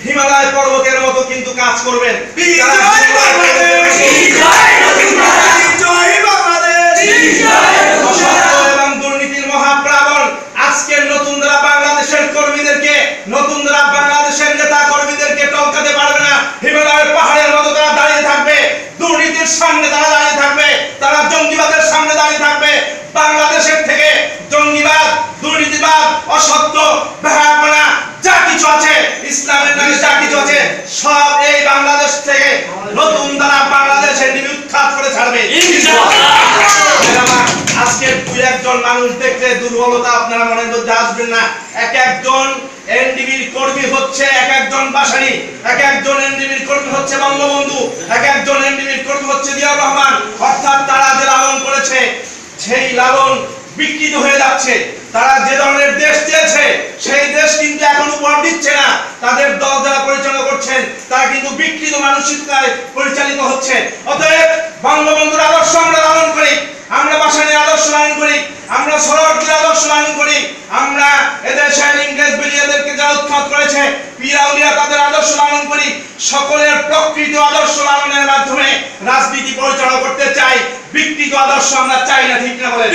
হিমালয় পর্বতের মতো কিন্তু কাজ করবেন। এবং দুর্নীতির মহাপ্লাবন আজকের নতুন ধারা বাংলাদেশের কর্মীদেরকে, নতুন ধারা বাংলাদেশের নেতা কর্মীদেরকে টলকাতে পারবে না। হিমালয়ের পাহাড়ের মতো তারা দাঁড়িয়ে থাকবে, দুর্নীতির সামনে তারা দাঁড়িয়ে থাকবে, তারা জঙ্গিবাদের সামনে দাঁড়িয়ে থাকবে। বাংলাদেশের থেকে জঙ্গিবাদ, দুর্নীতিবাদ, অসত্য, বেহায়াপনা যা কিছু আছে, ইসলামের নামে যা কিছু আছে, সব এই বাংলাদেশ থেকে নতুন ধারা বাংলাদেশের নিরুৎখাত করে ছাড়বে ইনশাআল্লাহ। আজকে দুই একজন মানুষ দেখলে দুর্বলতা আপনারা মনের মধ্যে আসবেন না। এক একজন এনডিবির কর্মী হচ্ছে এক একজন বাসানি, এক একজন এনডিবির কর্মী হচ্ছে বঙ্গবন্ধু, এক একজন এনডিবির কর্মী হচ্ছে জিয়াউর রহমান। অর্থাৎ তারা যে লালন করেছে সেই লালন বিকৃত হয়ে যাচ্ছে। তারা যে ধরনের দেশ চেয়েছে সেই দেশ কিন্তু এখন উপহার দিচ্ছে না। তাদের দল যারা পরিচালনা করছেন তারা কিন্তু বিকৃত মানসিকতায় পরিচালিত হচ্ছে। অতএব বঙ্গবন্ধুর আদর্শ আমরা লালন করি, আমরা বাসানির আদর্শ লালন করি, আমরা সরোয়ার্দীর আদর্শ লালন করি, আমরা এদেশের ইংরেজ বিলিয়াদেরকে যারা উৎখাত করেছে পীর আউলিয়া তাদের আদর্শ লালন করি। সকলের প্রকৃত আদর্শ লালনের মাধ্যমে রাজনীতি পরিচালনা করতে চাই, বিকৃত আদর্শ আমরা চাই না। ঠিক না বলেন?